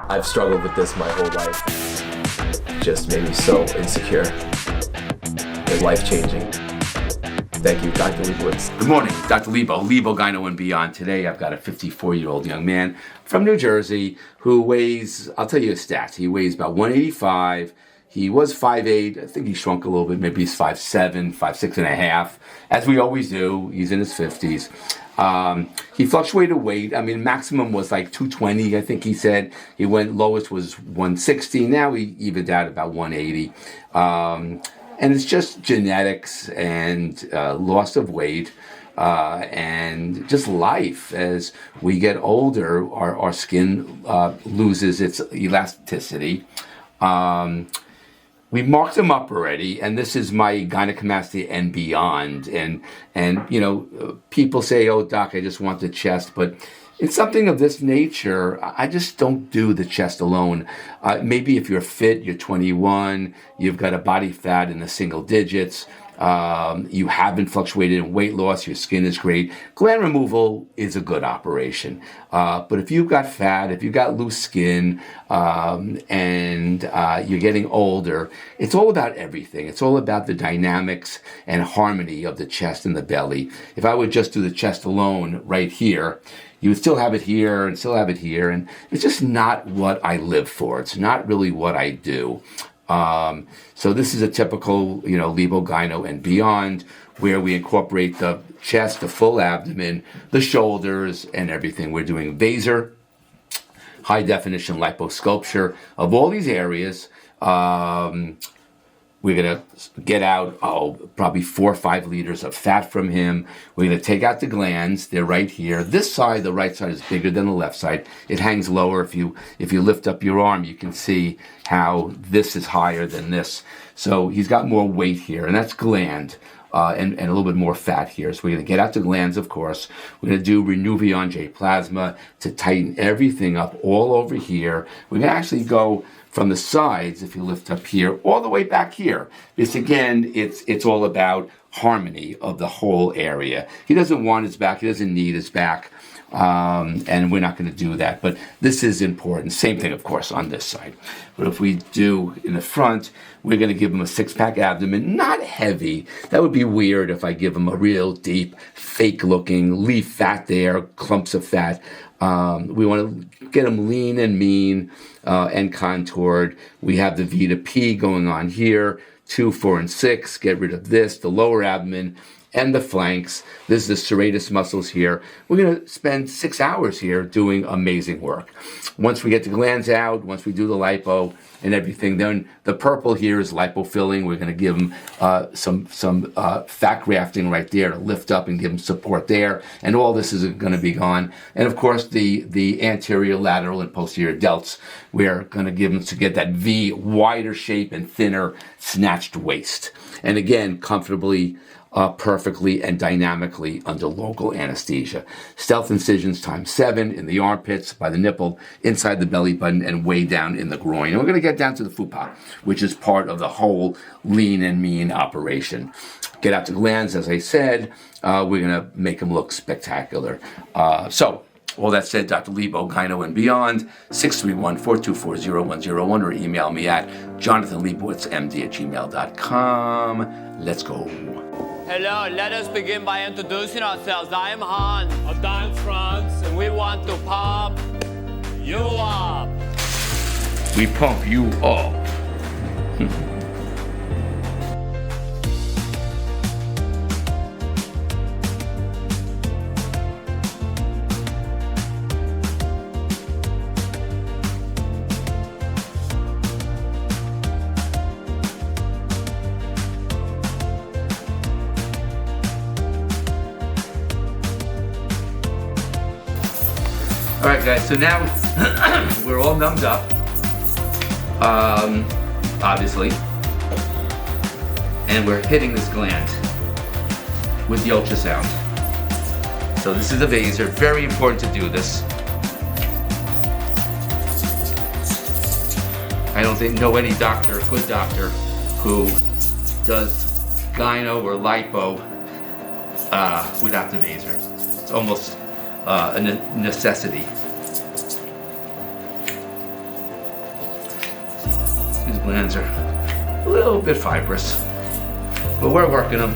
I've struggled with this my whole life. Just made me so insecure. It's life-changing. Thank you, Dr. Lebowitz. Good morning, Dr. LEBO Gyno Beyond. Today I've got a 54-year-old young man from New Jersey who weighs, I'll tell you his stats, he weighs about 185. He was 5'8", I think he shrunk a little bit, maybe he's 5'7", 5'6 and a half, as we always do. He's in his 50s. He fluctuated weight. I mean, maximum was like 220, I think he said. He went, lowest was 160. Now he evened out about 180. And it's just genetics and loss of weight and just life. As we get older, our skin loses its elasticity. We marked them up already, and this is my Gynecomastia and Beyond. And you know, people say, "Oh, doc, I just want the chest," but it's something of this nature. I just don't do the chest alone. Maybe if you're fit, you're 21, you've got a body fat in the single digits, you haven't fluctuated in weight loss, your skin is great. Gland removal is a good operation. But if you've got fat, if you've got loose skin, and you're getting older, it's all about everything. It's all about the dynamics and harmony of the chest and the belly. If I would just do the chest alone right here, you would still have it here and still have it here, and it's just not what I live for. It's not really what I do. So this is a typical, you know, LEBO Gyno and Beyond, where we incorporate the chest, the full abdomen, the shoulders, and everything. We're doing VASER Hi-Definition Liposuction of all these areas. We're going to get out, probably 4 or 5 liters of fat from him. We're going to take out the glands. They're right here. This side, the right side, is bigger than the left side. It hangs lower. If you lift up your arm, you can see how this is higher than this. So he's got more weight here, and that's gland. And a little bit more fat here. So we're going to get out the glands, of course. We're going to do Renuvion J Plasma to tighten everything up all over here. We're going to actually go from the sides, if you lift up here, all the way back here. This, again, it's all about harmony of the whole area. He doesn't want his back. He doesn't need his back. And we're not going to do that. But this is important. Same thing, of course, on this side. But if we do in the front, we're going to give him a 6-pack abdomen. Not heavy. That would be weird if I give him a real deep, fake-looking, leave fat there, clumps of fat. We want to get him lean and mean and contoured. We have the V to P going on here, 2, 4, and 6. Get rid of this, the lower abdomen, and the flanks. This is the serratus muscles here. We're going to spend 6 hours here doing amazing work. Once we get the glands out, once we do the lipo and everything, then the purple here is lipo filling. We're going to give them some fat grafting right there to lift up and give them support there. And all this is going to be gone. And of course, the anterior, lateral, and posterior delts, we're going to give them to get that V, wider shape and thinner, snatched waist. And again, comfortably, perfectly and dynamically under local anesthesia. Stealth incisions ×7 in the armpits, by the nipple, inside the belly button, and way down in the groin. And we're going to get down to the fupa, which is part of the whole lean and mean operation. Get out the glands, as I said. We're going to make them look spectacular. So, all that said, Dr. LEBO Gyno and Beyond, 631-424-0101, or email me at jonathanlebowitzmd@gmail.com. Let's go. Hello, let us begin by introducing ourselves. I am Hans. I'm Franz. And we want to pump you up. We pump you up. All right, guys, so now we're all numbed up, obviously, and we're hitting this gland with the ultrasound. So this is a VASER, very important to do this. I don't know any doctor, good doctor, who does gyno or lipo without the VASER. It's almost a necessity. These glands are a little bit fibrous, but we're working them.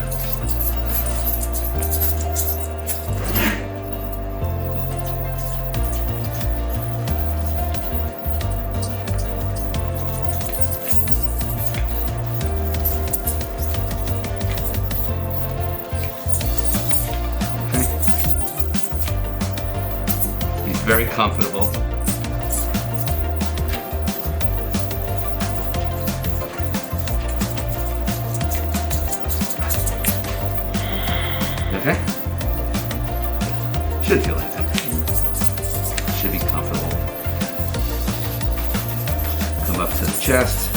Very comfortable. Okay? Should feel anything. Should be comfortable. Come up to the chest.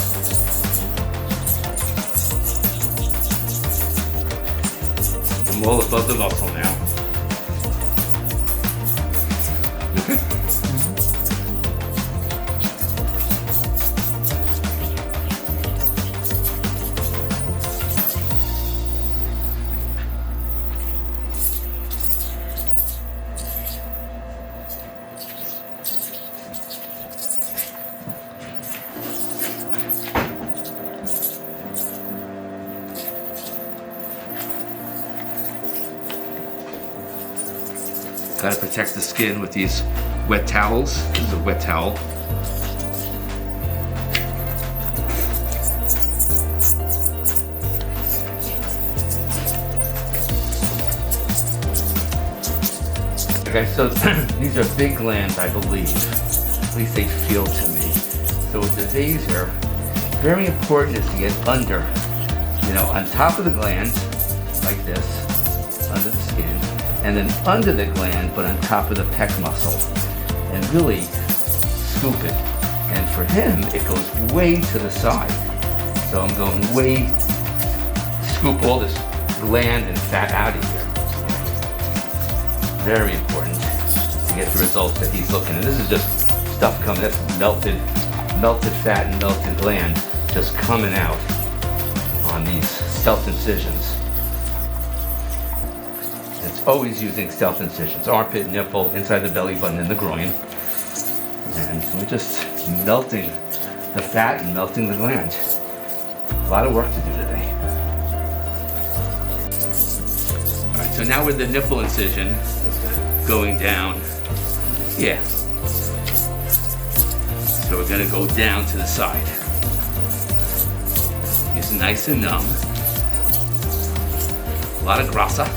I'm all above the muscle now. Got to protect the skin with these wet towels. This is a wet towel. Okay, so these are big glands, I believe. At least they feel to me. So with the VASER, very important is to get under, on top of the gland, like this, under the skin, and then under the gland, but on top of the pec muscle, and really scoop it. And for him, it goes way to the side. So I'm going way, scoop all this gland and fat out of here. Very important to get the results that he's looking at. This is just stuff coming, that's melted fat and melted gland just coming out on these stealth incisions. It's always using stealth incisions, armpit, nipple, inside the belly button, and the groin. And we're just melting the fat and melting the gland. A lot of work to do today. All right, so now with the nipple incision going down, yeah. So we're gonna go down to the side. It's nice and numb. A lot of grasa.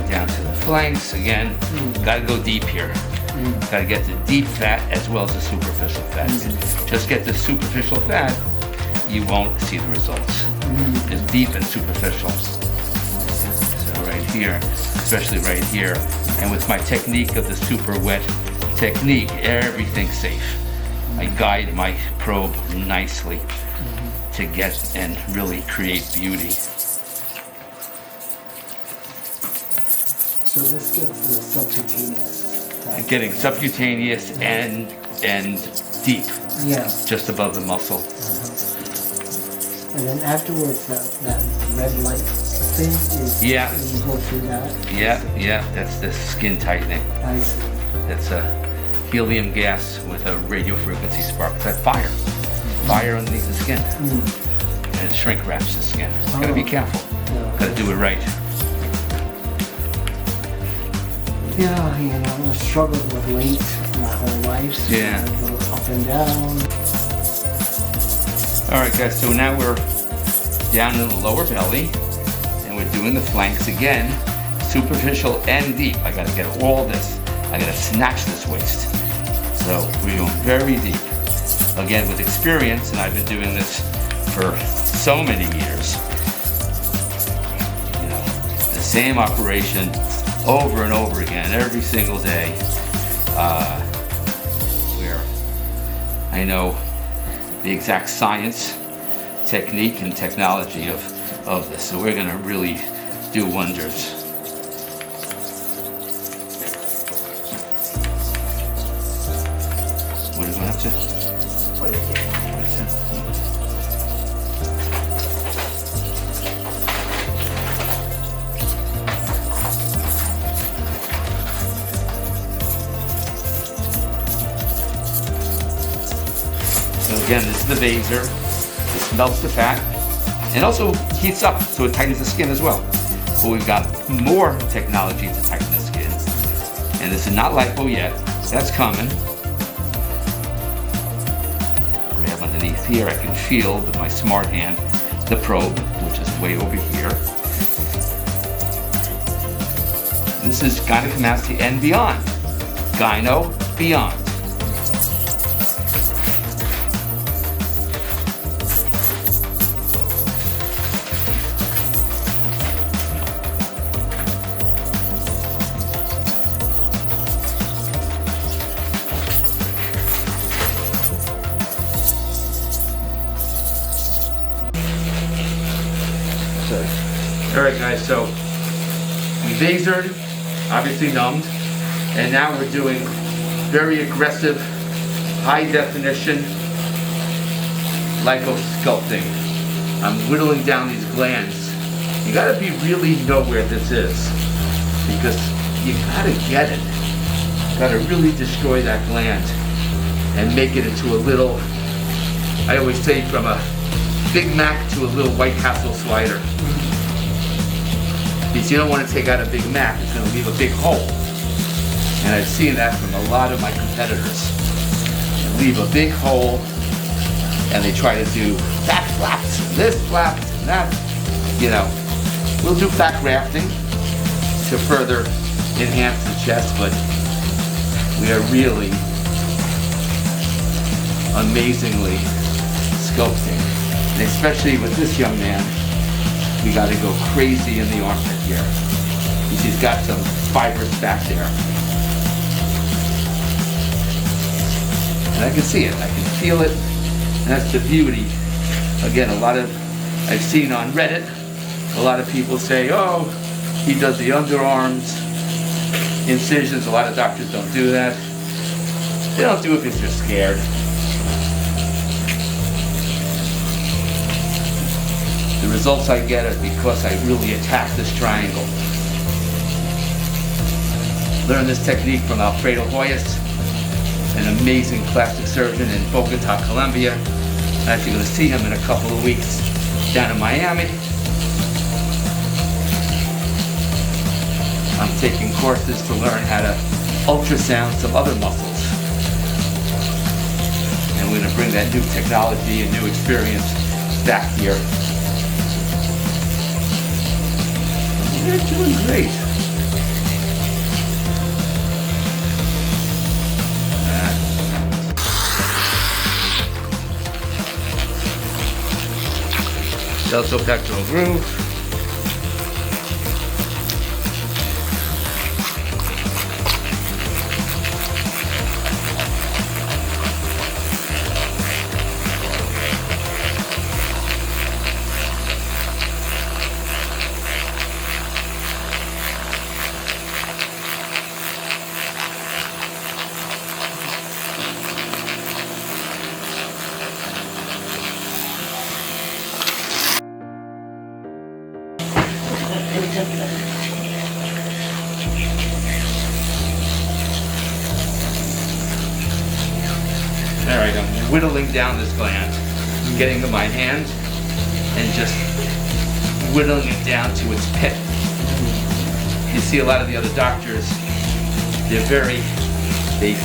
Down to the flanks again. Got to go deep here. Got to get the deep fat as well as the superficial fat. Just get the superficial fat, you won't see the results. It's deep and superficial. So right here, especially right here, and with my technique of the super wet technique, everything's safe. I guide my probe nicely to get and really create beauty. So this gets the subcutaneous. Getting subcutaneous and deep, Yeah. just above the muscle. And then afterwards, that red light thing is. Yeah. You go through that. Yeah, that's the skin tightening. I see. That's a helium gas with a radio frequency spark. It's like fire underneath the skin, and it shrink wraps the skin. Gotta be careful. Gotta do it right. Yeah, I struggled with weight my whole life. So Yeah. I go up and down. All right, guys. So now we're down in the lower belly, and we're doing the flanks again, superficial and deep. I gotta get all this. I gotta snatch this waist. So we're going very deep. Again, with experience, and I've been doing this for so many years. The same operation over and over again, every single day, where I know the exact science, technique, and technology of this. So we're gonna really do wonders. much? 22. So again, this is the VASER. This melts the fat and also heats up so it tightens the skin as well. But we've got more technology to tighten the skin. And this is not lipo yet. That's coming. We have underneath here, I can feel with my smart hand the probe, which is way over here. This is Gynecomastia and Beyond. Gyno Beyond. Alright guys, so we vasored, obviously numbed, and now we're doing very aggressive, high definition lipo sculpting. I'm whittling down these glands. You gotta really know where this is, because you gotta get it. You gotta really destroy that gland and make it into a little, I always say, from a Big Mac to a little White Castle slider. Because you don't want to take out a Big Mac, it's going to leave a big hole. And I've seen that from a lot of my competitors. They leave a big hole and they try to do fat flaps, and this flaps, and that. You know, we'll do fat grafting to further enhance the chest, but we are really amazingly sculpting. And especially with this young man, we got to go crazy in the armpit here, because he's got some fibers back there. And I can see it, I can feel it, and that's the beauty. Again, I've seen on Reddit, a lot of people say, oh, he does the underarms, incisions. A lot of doctors don't do that. They don't do it because they're scared. The results I get are because I really attack this triangle. Learned this technique from Alfredo Hoyos, an amazing plastic surgeon in Bogota, Colombia. I'm actually going to see him in a couple of weeks down in Miami. I'm taking courses to learn how to ultrasound some other muscles. And we're going to bring that new technology and new experience back here. You're doing great. Deltopectoral groove. Alright, I'm whittling down this gland, getting to my hand, and just whittling it down to its pit. You see a lot of the other doctors, they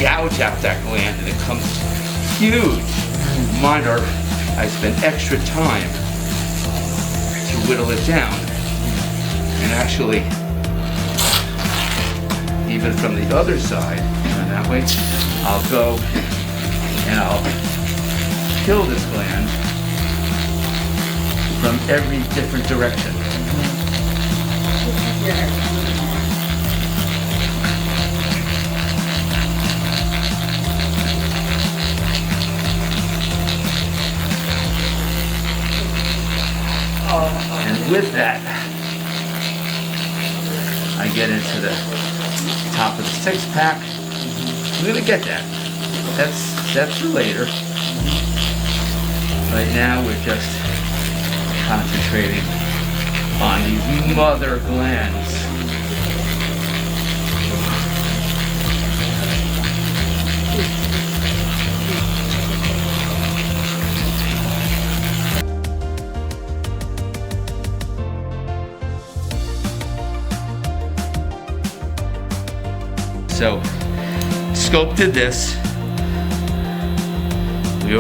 gouge out that gland and it comes huge. Mine I spend extra time to whittle it down. And actually, even from the other side, and that way, I'll go and I'll kill this gland from every different direction. And with that, I get into the top of the six pack. We're gonna get that. that's for later. Right now we're just concentrating on these mother glands. So, sculpted this. We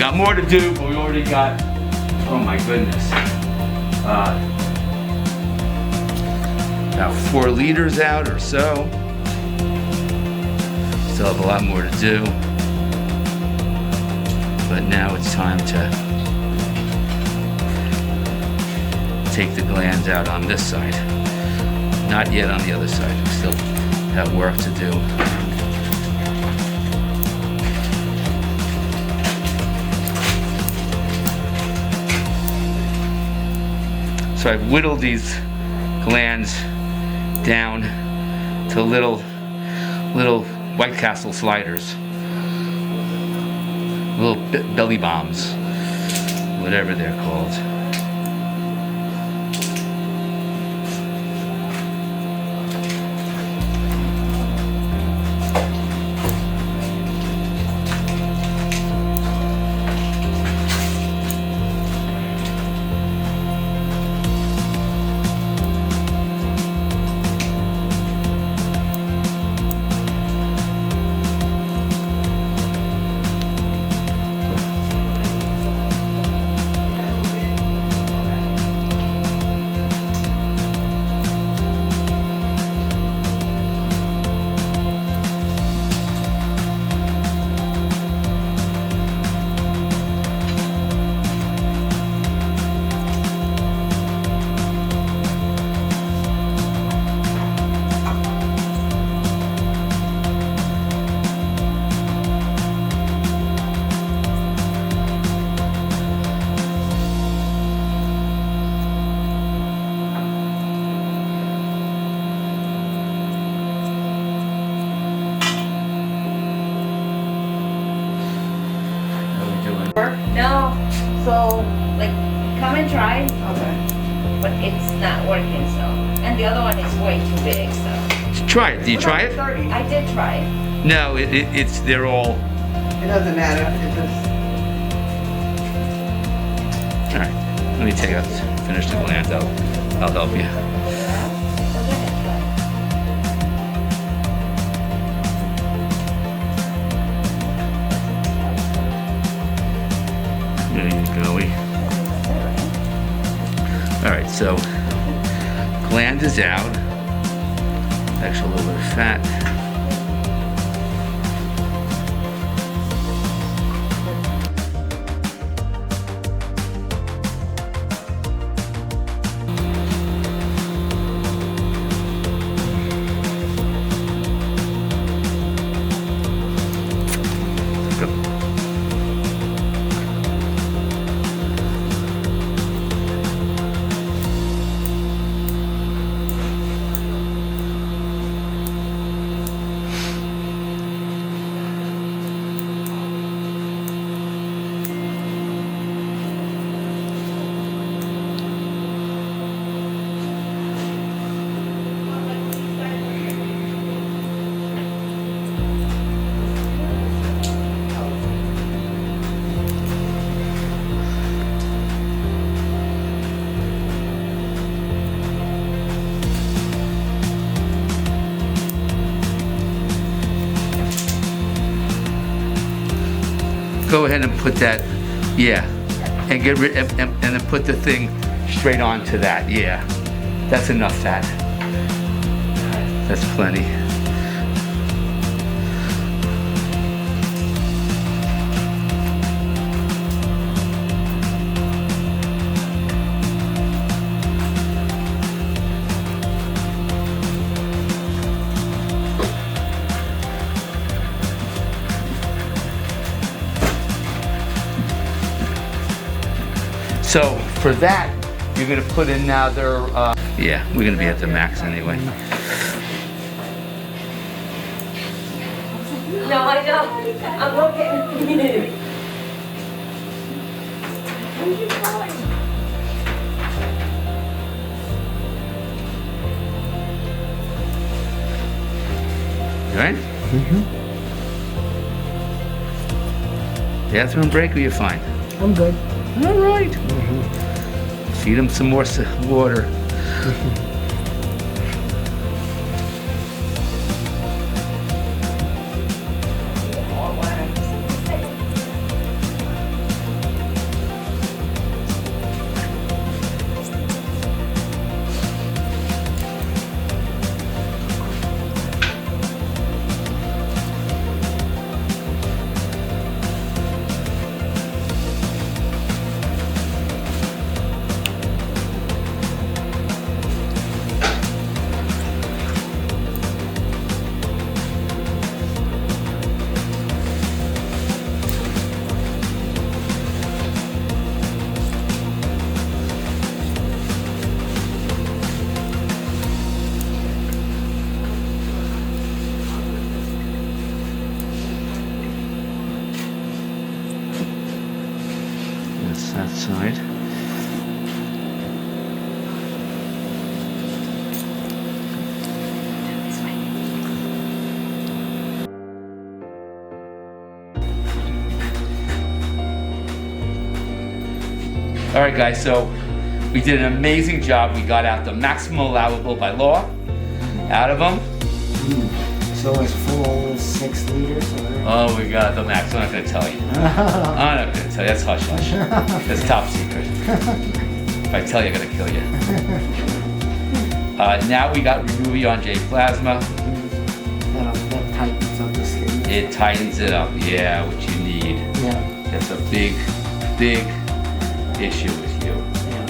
got more to do, but we already got, oh my goodness, about 4 liters out or so. Still have a lot more to do, but now it's time to take the glands out on this side. Not yet on the other side. We still have work to do. So I've whittled these glands down to little White Castle sliders, little belly bombs, whatever they're called. No, so like come and try. Okay. But it's not working so. And the other one is way too big so. Try it. Did you try it? 30. I did try it. No, it's they're all. It doesn't matter. It just. All right. Let me take out, finish the glands out. I'll help you. There you go. All right, so gland is out. Actually, a little bit of fat. Go ahead and put that, yeah, and get rid and then put the thing straight onto that, yeah. That's enough fat. That's plenty. So for that, you're gonna put another, yeah, we're gonna be at the max anyway. No, I don't. I'm looking. You all right? Bathroom break or you fine? I'm good. All right. Feed him some more water. That's that side. All right, guys, so we did an amazing job. We got out the maximum allowable by law out of them. So it's full 6 liters? Or... Oh, we got the max. I'm not going to tell you. I'm not going to tell you. That's hush hush. That's top secret. If I tell you, I'm going to kill you. Now we got Removio on J plasma. That tightens up the skin. It tightens it up. Yeah, what you need. Yeah. That's a big, big issue with you. Yeah.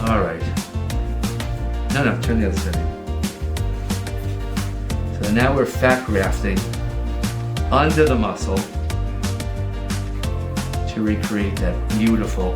All right. No, turn the other side. So now we're fat grafting under the muscle to recreate that beautiful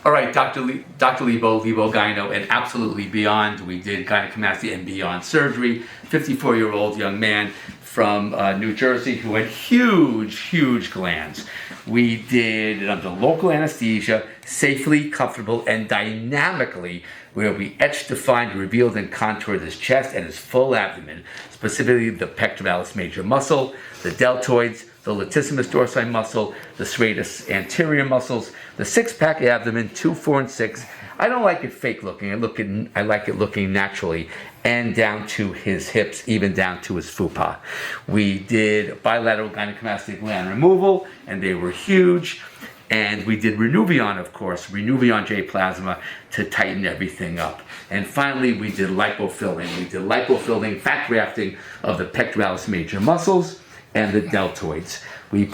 All right, Dr. Lipo, LEBO Gyno, and absolutely beyond. We did gynecomastia and beyond surgery. 54-year-old young man from New Jersey who had huge glands. We did it under local anesthesia, safely, comfortable, and dynamically, where we etched, defined, revealed, and contoured his chest and his full abdomen, specifically the pectoralis major muscle, the deltoids, the latissimus dorsi muscle, the serratus anterior muscles, the six-pack abdomen, 2, 4, and 6. I don't like it fake looking. I like it looking naturally, and down to his hips, even down to his fupa. We did bilateral gynecomastia gland removal, and they were huge. And we did Renuvion, of course, Renuvion J plasma to tighten everything up. And finally, we did lipofilling. We did lipofilling, fat grafting of the pectoralis major muscles and the deltoids. We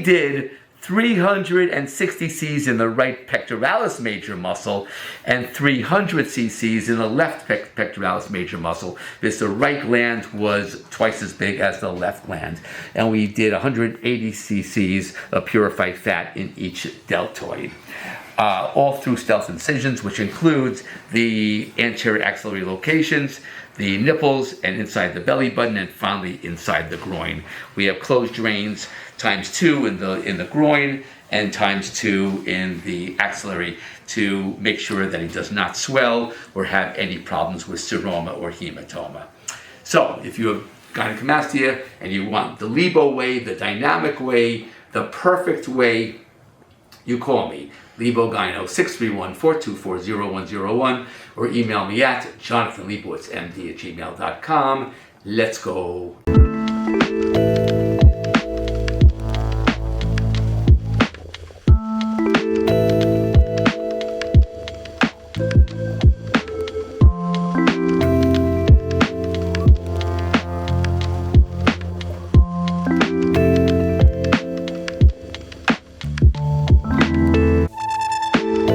did 360 cc's in the right pectoralis major muscle and 300 cc's in the left pectoralis major muscle, because the right gland was twice as big as the left gland. And we did 180 cc's of purified fat in each deltoid. All through stealth incisions, which includes the anterior axillary locations, the nipples, and inside the belly button, and finally inside the groin. We have closed drains ×2 in the groin and ×2 in the axillary to make sure that he does not swell or have any problems with seroma or hematoma. So if you have gynecomastia and you want the LEBO way, the dynamic way, the perfect way, you call me, LEBO Gyno, 631-424-0101, or email me at jonathanlebowitzmd@gmail.com. Let's go.